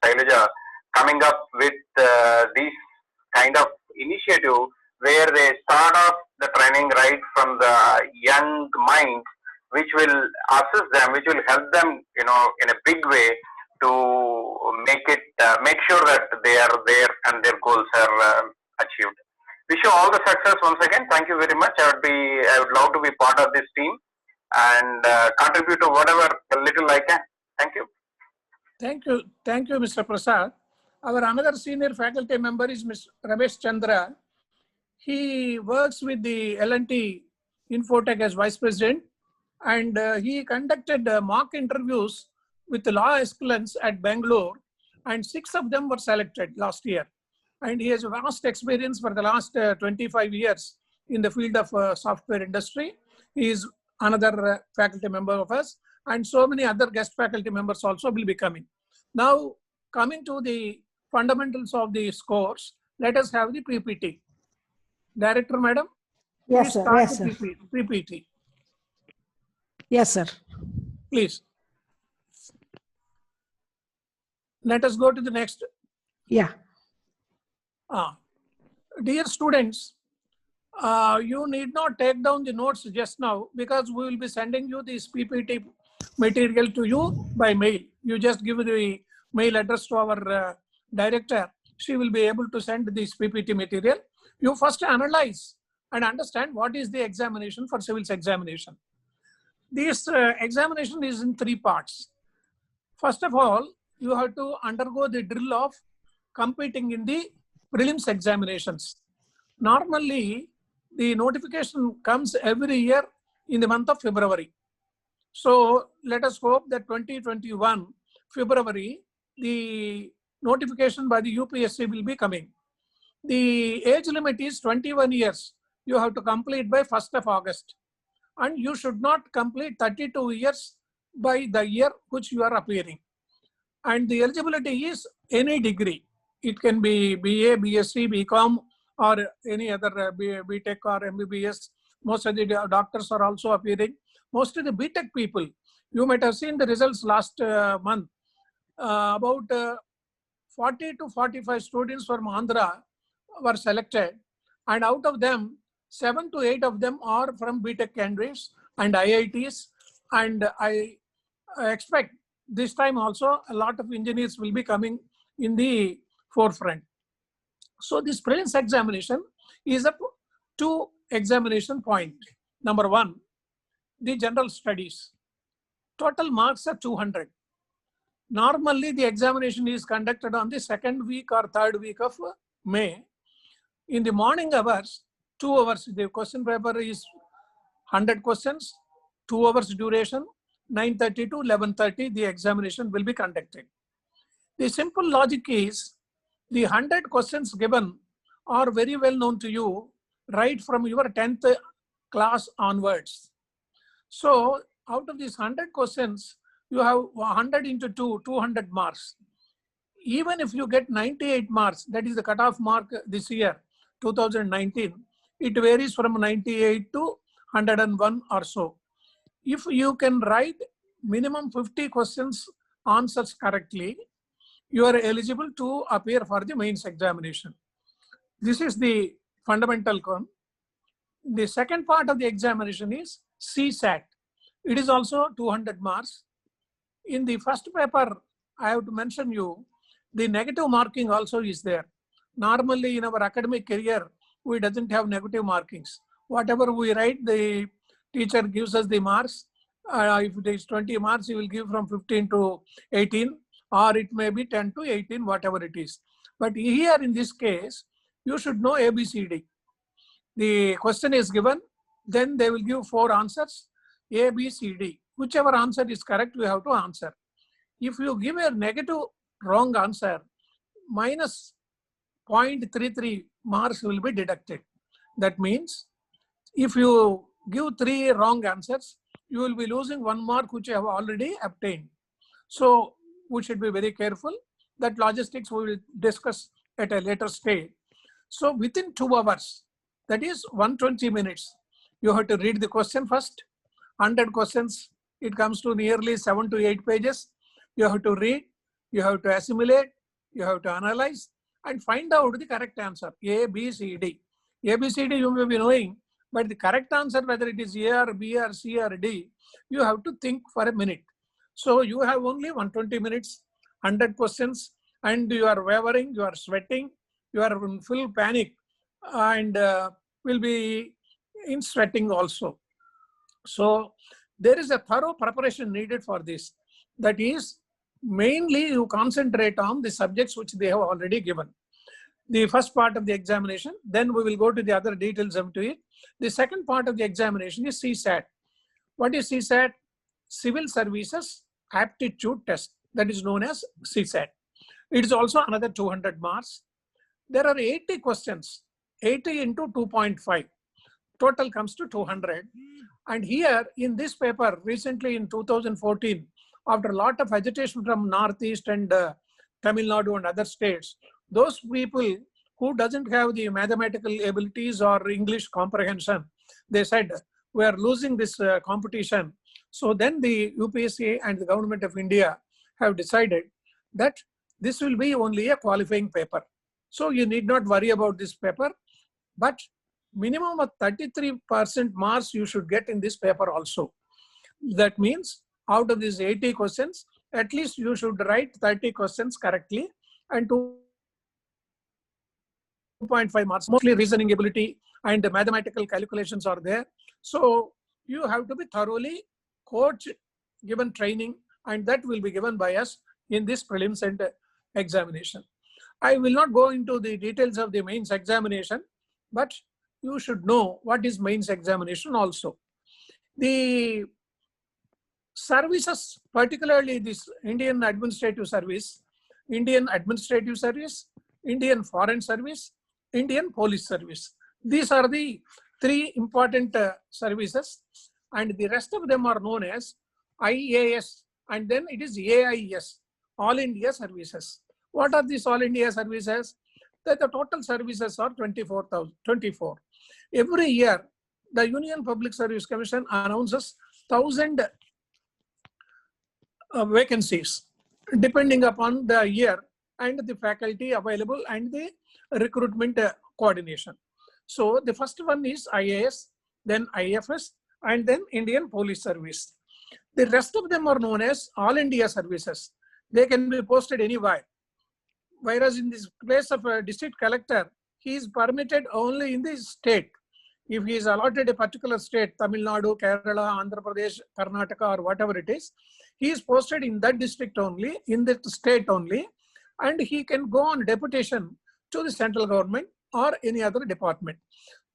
Shailaja coming up with these kind of initiative where they start off the training right from the young mind, which will assist them, which will help them, in a big way to make sure that they are there and their goals are achieved. Wish you all the success once again. Thank you very much. I would love to be part of this team and contribute to whatever little I can. Thank you. Thank you, Mr. Prasad. Our another senior faculty member is Mr. Ramesh Chandra. He works with the L&T Infotech as Vice President, and he conducted mock interviews with the law aspirants at Bangalore, and 6 of them were selected last year. And he has vast experience for the last 25 years in the field of software industry. He is another faculty member of us, and so many other guest faculty members also will be coming. Now, coming to the fundamentals of the course, let us have the PPT. Director, madam? Yes, sir. Yes, sir. PPT. Yes, sir. Please. Let us go to the next. Yeah. Dear students, you need not take down the notes just now because we will be sending you this PPT material to you by mail. You just give the mail address to our director. She will be able to send this PPT material. You first analyze and understand what is the examination for civils examination. This examination is in 3 parts. First of all, you have to undergo the drill of competing in the prelims examinations. Normally, the notification comes every year in the month of February. So let us hope that 2021 February, the notification by the UPSC will be coming. The age limit is 21 years. You have to complete by 1st of August. And you should not complete 32 years by the year which you are appearing. And the eligibility is any degree. It can be BA, BSc, BCom, or any other BTech or MBBS. Most of the doctors are also appearing. Most of the BTech people, you might have seen the results last month. About 40 to 45 students from Andhra were selected, and out of them, 7 to 8 of them are from BTech candidates and IITs, and I expect this time also a lot of engineers will be coming in the forefront. So this prelims examination is a 2 examination point. Number 1, the general studies. Total marks are 200. Normally, the examination is conducted on the 2nd week or 3rd week of May. In the morning hours, 2 hours, the question paper is 100 questions, 2 hours duration, 9:30 to 11:30, the examination will be conducted. The simple logic is, the 100 questions given are very well known to you right from your 10th class onwards. So, out of these 100 questions, you have 100 into 2, 200 marks. Even if you get 98 marks, that is the cutoff mark this year, 2019, it varies from 98 to 101 or so. If you can write minimum 50 questions answers correctly, you are eligible to appear for the mains examination. This is the fundamental one. The second part of the examination is CSAT. It is also 200 marks. In the first paper, I have to mention you, the negative marking also is there. Normally in our academic career, we doesn't have negative markings. Whatever we write, the teacher gives us the marks. If it is 20 marks, he will give from 15 to 18, or it may be 10 to 18, whatever it is. But here in this case, you should know ABCD. The question is given, then they will give 4 answers, A, B, C, D. Whichever answer is correct, we have to answer. If you give a negative wrong answer, minus 0.33 marks will be deducted. That means if you give 3 wrong answers, you will be losing 1 mark which you have already obtained. So we should be very careful. That logistics we will discuss at a later stage. So within 2 hours, that is 120 minutes, you have to read the question first. 100 questions, it comes to nearly 7 to 8 pages. You have to read. You have to assimilate, you have to analyze and find out the correct answer. A, B, C, D. A, B, C, D you may be knowing, but the correct answer, whether it is A or B or C or D, you have to think for a minute. So you have only 120 minutes, 100 questions, and you are wavering, you are sweating, you are in full panic, and will be in sweating also. So there is a thorough preparation needed for this. That is, mainly you concentrate on the subjects which they have already given. The first part of the examination, then we will go to the other details of it. The second part of the examination is CSAT. What is CSAT? Civil Services Aptitude Test. That is known as CSAT. It is also another 200 marks. There are 80 questions, 80 into 2.5. Total comes to 200. And here in this paper, recently in 2014, after a lot of agitation from Northeast and Tamil Nadu and other states, those people who doesn't have the mathematical abilities or English comprehension, they said, we are losing this competition. So then the UPSC and the government of India have decided that this will be only a qualifying paper. So you need not worry about this paper, but minimum of 33% marks you should get in this paper also. That means out of these 80 questions, at least you should write 30 questions correctly and 2.5 marks, mostly reasoning ability and the mathematical calculations are there. So you have to be thoroughly coached, given training, and that will be given by us in this prelims and examination. I will not go into the details of the mains examination, but you should know what is mains examination also. The services, particularly this Indian Administrative Service, Indian Administrative Service, Indian Foreign Service, Indian Police Service. These are the three important services, and the rest of them are known as IAS, and then it is AIS, All India Services. What are these All India Services? The total services are 24. Every year, the Union Public Service Commission announces 1,000 vacancies, depending upon the year and the faculty available and the recruitment coordination. So the first one is IAS, then IFS, and then Indian Police Service. The rest of them are known as All India Services. They can be posted anywhere. Whereas in this place of a district collector, he is permitted only in the state. If he is allotted a particular state, Tamil Nadu, Kerala, Andhra Pradesh, Karnataka, or whatever it is, he is posted in that district only, in that state only, and he can go on deputation to the central government or any other department.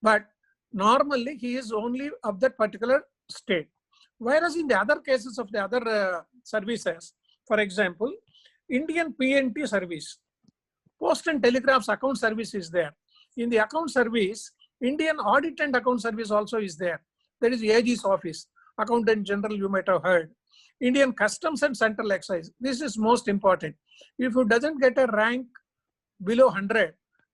But normally he is only of that particular state. Whereas in the other cases of the other services, for example, Indian PNT service, Post and Telegraph's account service is there. In the account service, Indian Audit and Account Service also is there. That is AG's office, Accountant General, you might have heard. Indian Customs and Central Excise. This is most important. If you doesn't get a rank below 100,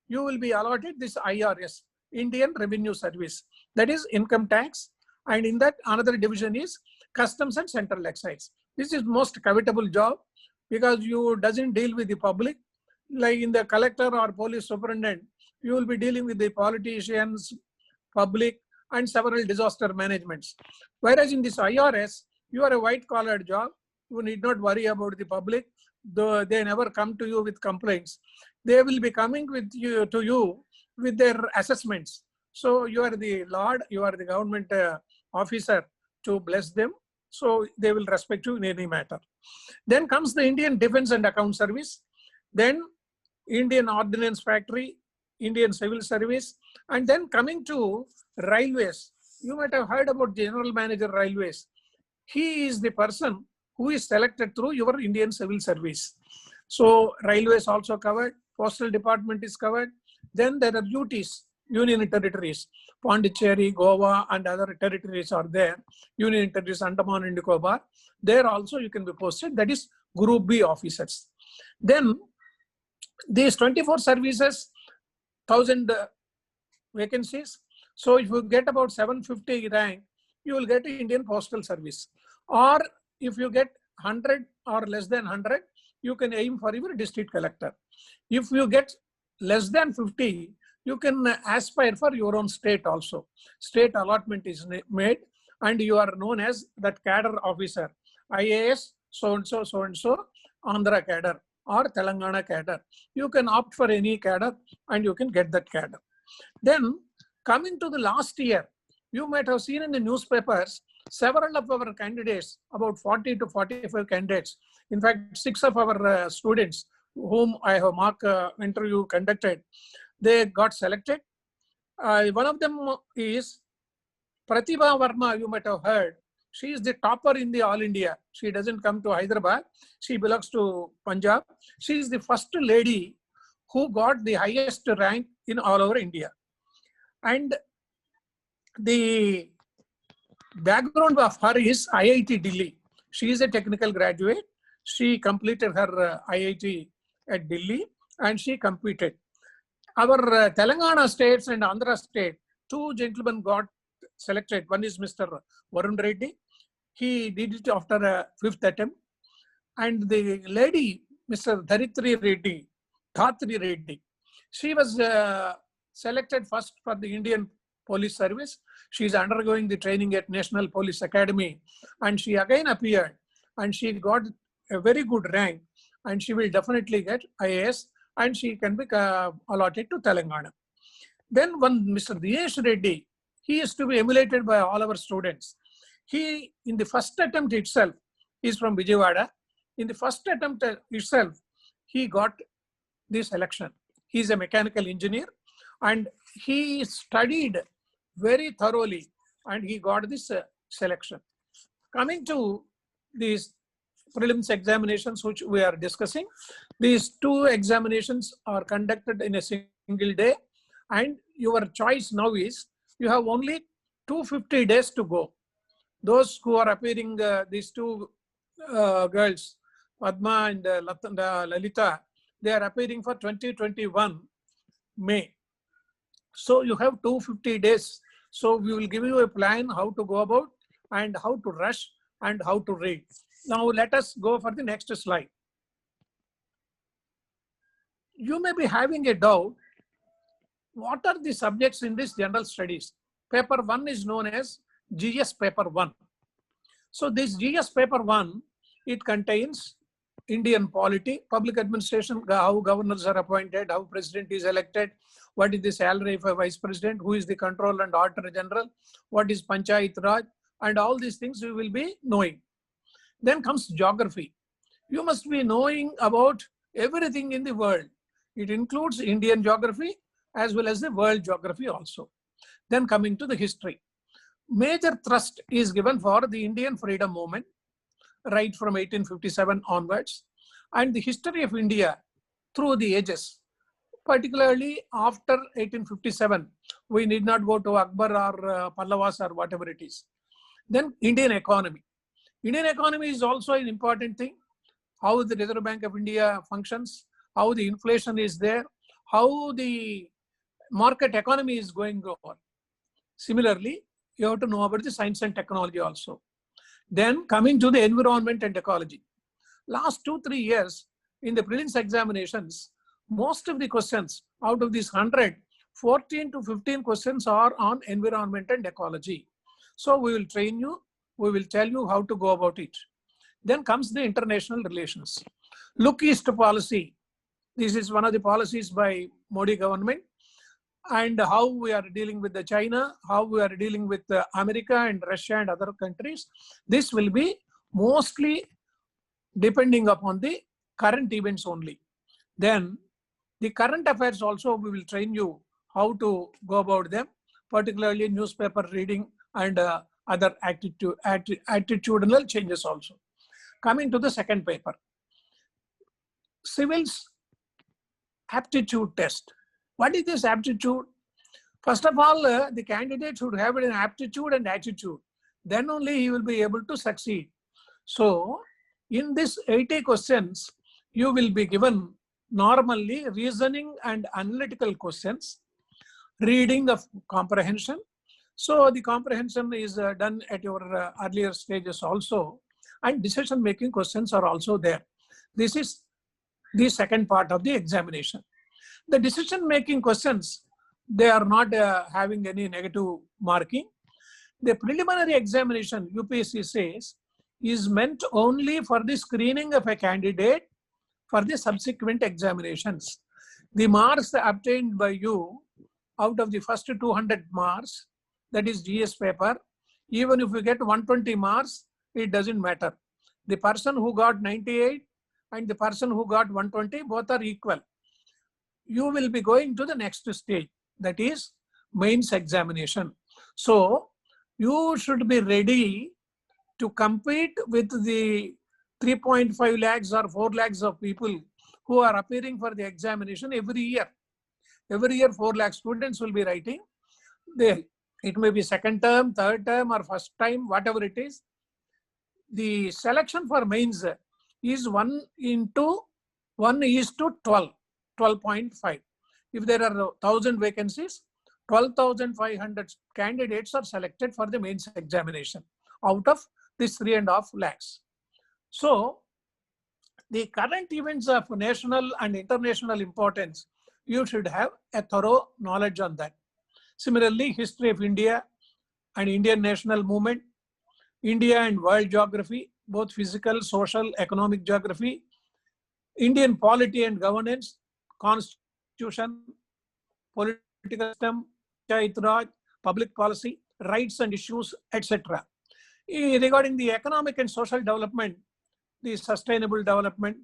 you will be allotted this IRS, Indian Revenue Service. That is income tax. And in that another division is Customs and Central Excise. This is most covetable job because you doesn't deal with the public. Like in the collector or police superintendent, you will be dealing with the politicians, public, and several disaster managements. Whereas in this IRS, you are a white-collar job. You need not worry about the public. Though they never come to you with complaints. They will be coming with you to you with their assessments. So you are the Lord, you are the government officer to bless them. So they will respect you in any matter. Then comes the Indian Defense and Account Service. Then Indian Ordnance Factory, Indian Civil Service, and then coming to Railways. You might have heard about General Manager Railways. He is the person who is selected through your Indian Civil Service. So Railways also covered, Postal Department is covered. Then there are duties, Union Territories, Pondicherry, Goa, and other territories are there. Union Territories, Andaman and Nicobar. There also you can be posted. That is Group B officers. Then these 24 services, 1,000 vacancies. So if you get about 750 rank, you will get Indian Postal Service. Or if you get 100 or less than 100, you can aim for your district collector. If you get less than 50, you can aspire for your own state also. State allotment is made and you are known as that cadre officer. IAS so-and-so, so-and-so, Andhra cadre or Telangana cadre. You can opt for any cadre and you can get that cadre. Then coming to the last year, you might have seen in the newspapers, several of our candidates, about 40 to 45 candidates. In fact, 6 of our students whom I have mock interview conducted, they got selected. One of them is Pratibha Verma, you might have heard. She is the topper in the All India. She doesn't come to Hyderabad. She belongs to Punjab. She is the first lady who got the highest rank in all over India. And the background of her is IIT Delhi. She is a technical graduate. She completed her IIT at Delhi and she competed. Our Telangana states and Andhra state, 2 gentlemen got selected. One is Mr. Varun Reddy. He did it after a 5th attempt. And the lady, Mr. Dharitri Reddy, she was selected first for the Indian Police Service. She is undergoing the training at National Police Academy. And she again appeared and she got a very good rank. And she will definitely get IAS and she can be allotted to Telangana. Then one Mr. Dinesh Reddy, he is to be emulated by all our students. He, in the first attempt itself, is from Vijayawada. In the first attempt itself, he got this selection. He is a mechanical engineer and he studied very thoroughly and he got this selection. Coming to these prelims examinations which we are discussing, these 2 examinations are conducted in a single day and your choice now is you have only 250 days to go. Those who are appearing, these 2 girls, Padma and Lalita, they are appearing for 2021 May. So you have 250 days. So we will give you a plan how to go about and how to rush and how to read. Now let us go for the next slide. You may be having a doubt, what are the subjects in this general studies? Paper 1 is known as GS paper 1. So this GS paper 1, it contains Indian polity, public administration, how governors are appointed, how president is elected, what is the salary of a vice president, who is the control and auditor general, what is Panchayat Raj, and all these things we will be knowing. Then comes geography. You must be knowing about everything in the world. It includes Indian geography as well as the world geography also. Then coming to the history. Major thrust is given for the Indian freedom movement right from 1857 onwards and the history of India through the ages, particularly after 1857. We need not go to Akbar or Pallavas or whatever it is. Then Indian economy. Indian economy is also an important thing. How the Reserve Bank of India functions, how the inflation is there, how the market economy is going on. Similarly, you have to know about the science and technology also. Then coming to the environment and ecology. Last 2-3 years in the prelims examinations, most of the questions out of these 100, 14 to 15 questions are on environment and ecology. So we will train you, we will tell you how to go about it. Then comes the international relations. Look East policy. This is one of the policies by Modi government. And how we are dealing with the China, how we are dealing with America and Russia and other countries. This will be mostly depending upon the current events only. Then the current affairs also we will train you how to go about them, particularly newspaper reading and other attitudinal changes also. Coming to the second paper. Civils aptitude test. What is this aptitude? First of all, the candidate should have an aptitude and attitude. Then only he will be able to succeed. So, in this 80 questions, you will be given normally reasoning and analytical questions, reading of comprehension. So, the comprehension is done at your earlier stages also, and decision-making questions are also there. This is the second part of the examination. The decision-making questions, they are not having any negative marking. The preliminary examination, UPSC says, is meant only for the screening of a candidate for the subsequent examinations. The marks obtained by you out of the first 200 marks, that is GS paper, even if you get 120 marks, it doesn't matter. The person who got 98 and the person who got 120, both are equal. You will be going to the next stage, that is mains examination. So you should be ready to compete with the 3.5 lakhs or 4 lakhs of people who are appearing for the examination every year. Every year 4 lakh students will be writing. It may be second term, third term, or first time, whatever it is. The selection for mains is 1:12, 12.5. If there are 1,000 vacancies, 12,500 candidates are selected for the mains examination out of this 3.5 lakhs. So the current events of national and international importance, you should have a thorough knowledge on that. Similarly, history of India and Indian national movement, India and world geography, both physical, social, economic geography, Indian polity and governance, constitution, political system, Panchayat Raj, public policy, rights and issues, etc. Regarding the economic and social development, the sustainable development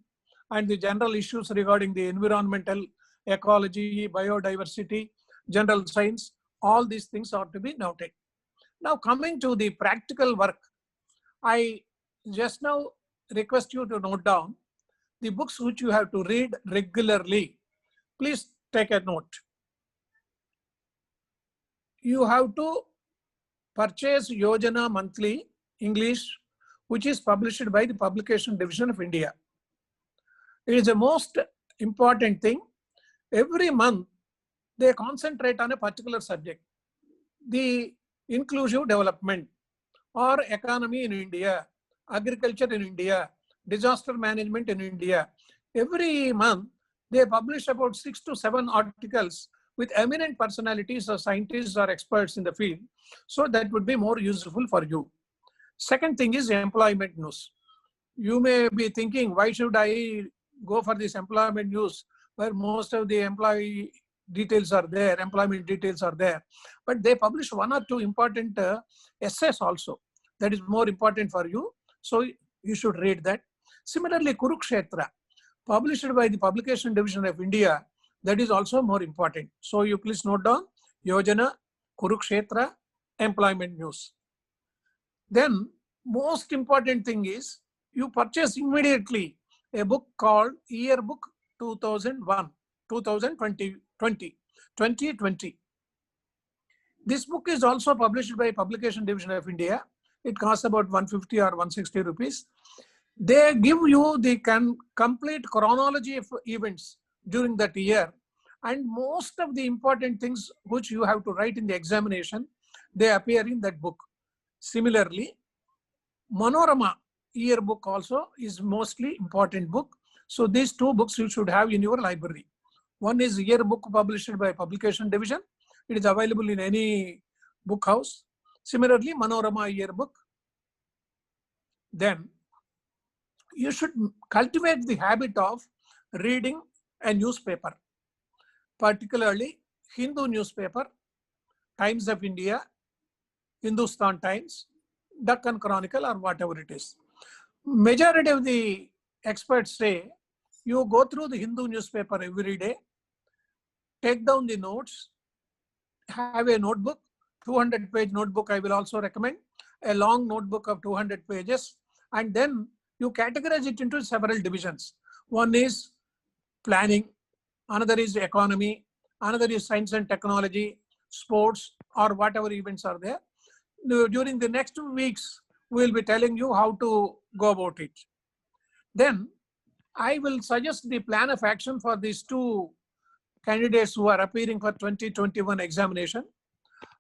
and the general issues regarding the environmental, ecology, biodiversity, general science, all these things are to be noted. Now coming to the practical work, I just now request you to note down the books which you have to read regularly. Please take a note. You have to purchase Yojana Monthly English, which is published by the Publication Division of India. It is the most important thing. Every month, they concentrate on a particular subject. The inclusive development or economy in India, agriculture in India, disaster management in India. Every month, they publish about 6 to 7 articles with eminent personalities or scientists or experts in the field. So that would be more useful for you. Second thing is employment news. You may be thinking, why should I go for this employment news where most of the employee details are there, employment details are there. But they publish 1 or 2 important essays also. That is more important for you. So you should read that. Similarly, Kurukshetra, published by the Publication Division of India, that is also more important. So you please note down Yojana, Kurukshetra, employment news. Then most important thing is you purchase immediately a book called Yearbook 2020. This book is also published by Publication Division of India. It costs about 150 or 160 rupees. They give you the complete chronology of events during that year, and most of the important things which you have to write in the examination, they appear in that book. Similarly, Manorama Yearbook also is mostly important book. So these 2 books you should have in your library. One is Yearbook published by Publication Division. It is available in any book house. Similarly, Manorama Yearbook. Then you should cultivate the habit of reading a newspaper, particularly Hindu newspaper, Times of India, Hindustan Times, Deccan Chronicle, or whatever it is. Majority of the experts say you go through the Hindu newspaper every day, take down the notes, have a notebook, 200-page notebook I will also recommend, a long notebook of 200 pages, and then you categorize it into several divisions. One is planning, another is economy, another is science and technology, sports, or whatever events are there. During the next 2 weeks, we will be telling you how to go about it. Then I will suggest the plan of action for these 2 candidates who are appearing for 2021 examination.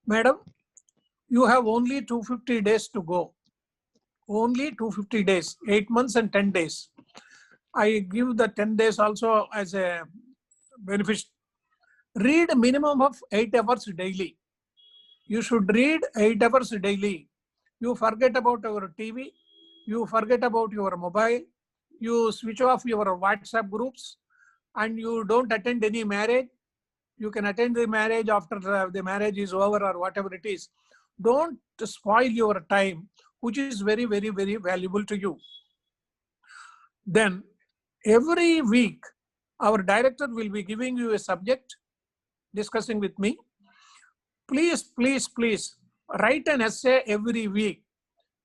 Madam, you have only 250 days to go. Only 250 days, 8 months and 10 days. I give the 10 days also as a benefit. Read a minimum of 8 hours daily. You should read 8 hours daily. You forget about your TV. You forget about your mobile. You switch off your WhatsApp groups and you don't attend any marriage. You can attend the marriage after the marriage is over or whatever it is. Don't spoil your time, which is very, very, very valuable to you. Then every week, our director will be giving you a subject, discussing with me. Please, please, please write an essay every week.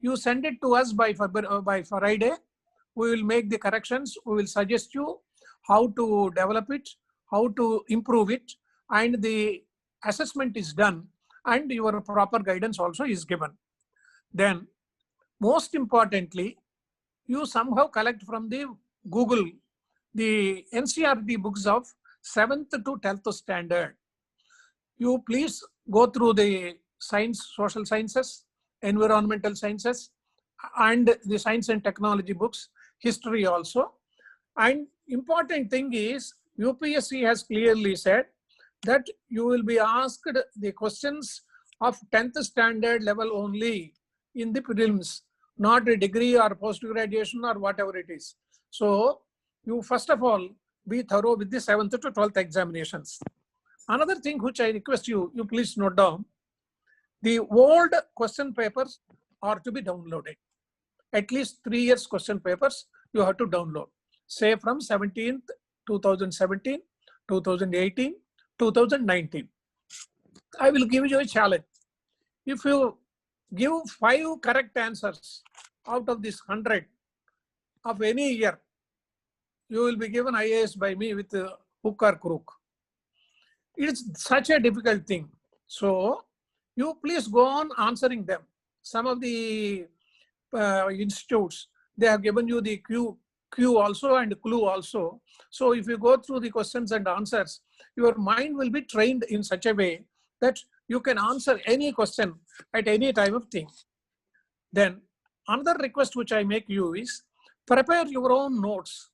You send it to us by Friday. We will make the corrections. We will suggest you how to develop it, how to improve it, and the assessment is done and your proper guidance also is given. Then most importantly, you somehow collect from the Google the NCERT books of 7th to 10th standard. You please go through the science, social sciences, environmental sciences, and the science and technology books, history also. And important thing is, UPSC has clearly said that you will be asked the questions of 10th standard level only in the prelims, not a degree or post-graduation or whatever it is. So you first of all be thorough with the 7th to 12th examinations. Another thing which I request you, you please note down, the old question papers are to be downloaded. At least 3 years question papers you have to download. Say from 17th, 2017, 2018, 2019. I will give you a challenge. If you give 5 correct answers out of this 100 of any year, you will be given IAS by me with hook or crook. It's such a difficult thing. So you please go on answering them. Some of the institutes, they have given you the Q also and clue also. So if you go through the questions and answers, your mind will be trained in such a way that you can answer any question at any time of thing. Then another request which I make you is prepare your own notes.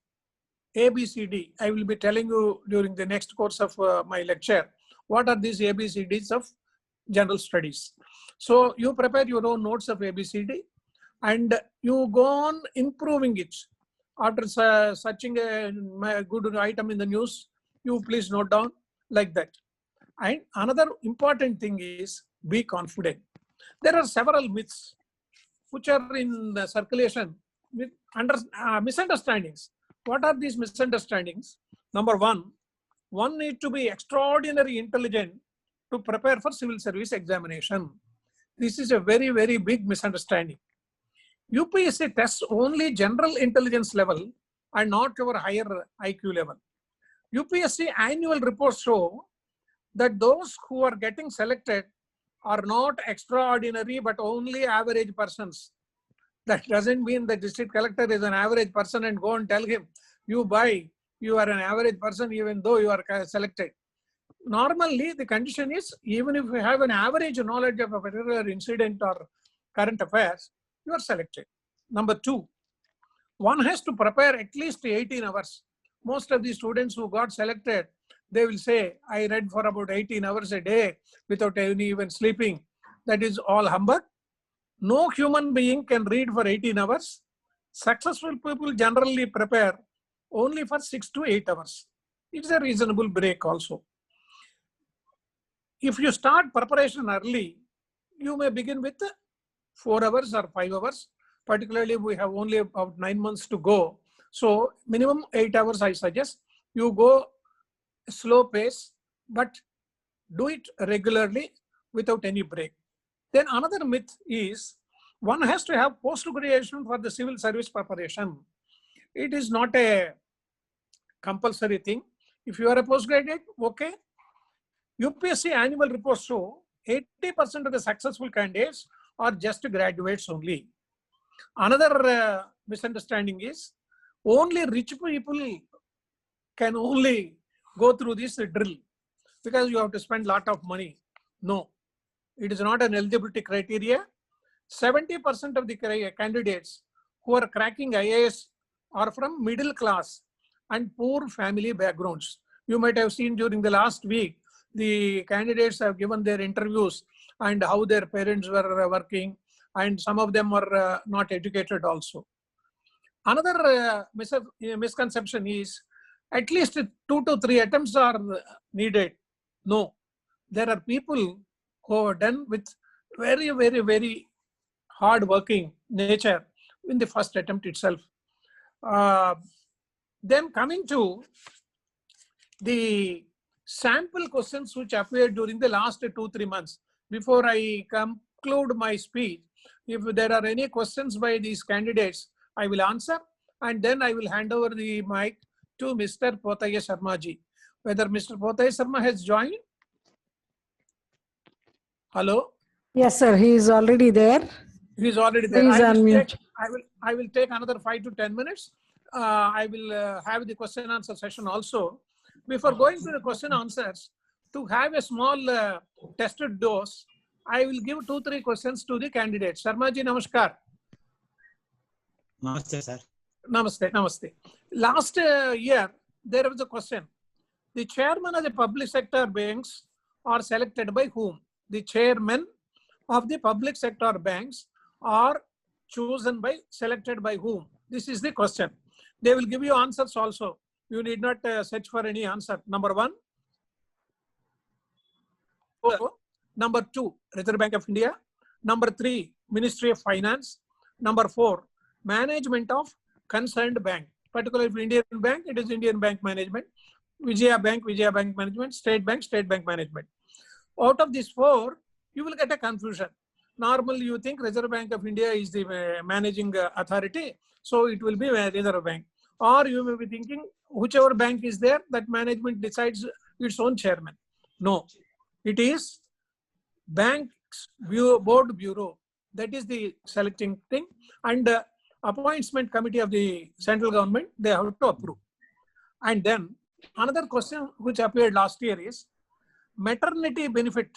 ABCD. I will be telling you during the next course of my lecture, what are these ABCDs of general studies. So you prepare your own notes of ABCD and you go on improving it. After searching a good item in the news, you please note down like that. And another important thing is be confident. There are several myths which are in the circulation with misunderstandings. What are these misunderstandings? Number one need to be extraordinary intelligent to prepare for civil service examination. This is a very, very big misunderstanding. UPSC tests only general intelligence level and not your higher IQ level. UPSC annual reports show that those who are getting selected are not extraordinary but only average persons. That doesn't mean the district collector is an average person and go and tell him, you are an average person even though you are selected. Normally, the condition is even if you have an average knowledge of a particular incident or current affairs, you are selected. Number 2, one has to prepare at least 18 hours. Most of the students who got selected, they will say, I read for about 18 hours a day without any even sleeping. That is all humbug. No human being can read for 18 hours. Successful people generally prepare only for 6 to 8 hours. It's a reasonable break also. If you start preparation early, you may begin with 4 hours or 5 hours. Particularly, we have only about 9 months to go. So minimum 8 hours, I suggest. You go slow pace, but do it regularly without any break. Then another myth is one has to have post-graduation for the civil service preparation. It is not a compulsory thing. If you are a postgraduate, okay. UPSC annual reports show 80% of the successful candidates are just graduates only. Another misunderstanding is only rich people can only go through this drill because you have to spend a lot of money. No, it is not an eligibility criteria. 70% of the candidates who are cracking IAS are from middle class and poor family backgrounds. You might have seen during the last week, the candidates have given their interviews and how their parents were working, and some of them were not educated also. Another misconception is at least 2 to 3 attempts are needed. No, there are people who are done with very, very, very hard working nature in the first attempt itself. Then coming to the sample questions which appeared during the last 2-3 months. Before I conclude my speech, if there are any questions by these candidates, I will answer, and then I will hand over the mic to Mr. Potaya Sharma ji. Whether Mr. Potaya Sharma has joined? Hello? Yes, sir. He is already there. He is already there. Please unmute. I will take another 5 to 10 minutes. I will have the question and answer session also. Before going to the question answers, to have a small tested dose, I will give 2-3 questions to the candidates. Sharma ji, namaskar. Namaste, sir. Namaste, namaste. Last year, there was a question. The chairman of the public sector banks are selected by whom? The chairman of the public sector banks are selected by whom? This is the question. They will give you answers also. You need not search for any answer. Number 1. Number 2, Reserve Bank of India. Number 3, Ministry of Finance. Number 4, management of concerned bank. Particularly if Indian Bank, it is Indian Bank Management. Vijaya Bank Management. State Bank Management. Out of these 4, you will get a confusion. Normally, you think Reserve Bank of India is the managing authority, so it will be Reserve Bank. Or you may be thinking, whichever bank is there, that management decides its own chairman. No, it is Bank's Board Bureau. That is the selecting thing. And appointment committee of the central government, they have to approve. And then another question which appeared last year is, maternity benefit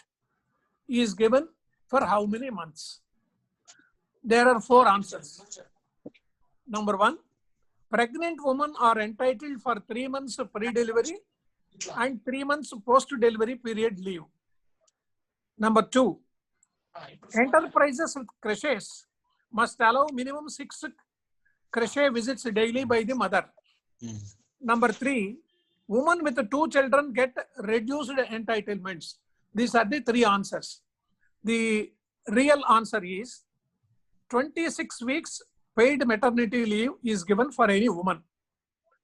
is given for how many months? There are 4 answers. Number 1, pregnant women are entitled for 3 months pre-delivery and 3 months post-delivery period leave. Number 2, enterprises with creches must allow minimum 6 creche visits daily by the mother. Number 3, women with 2 children get reduced entitlements. These are the 3 answers. The real answer is 26 weeks paid maternity leave is given for any woman.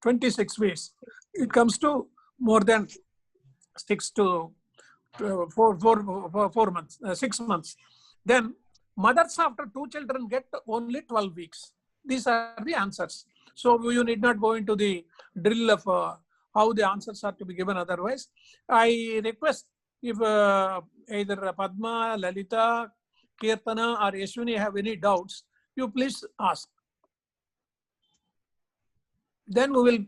26 weeks. It comes to more than 6 months, 6 months. Then mothers after 2 children get only 12 weeks. These are the answers. So you need not go into the drill of how the answers are to be given otherwise. I request if either Padma, Lalita, Kirtana or Yashwini have any doubts, you please ask. Then we will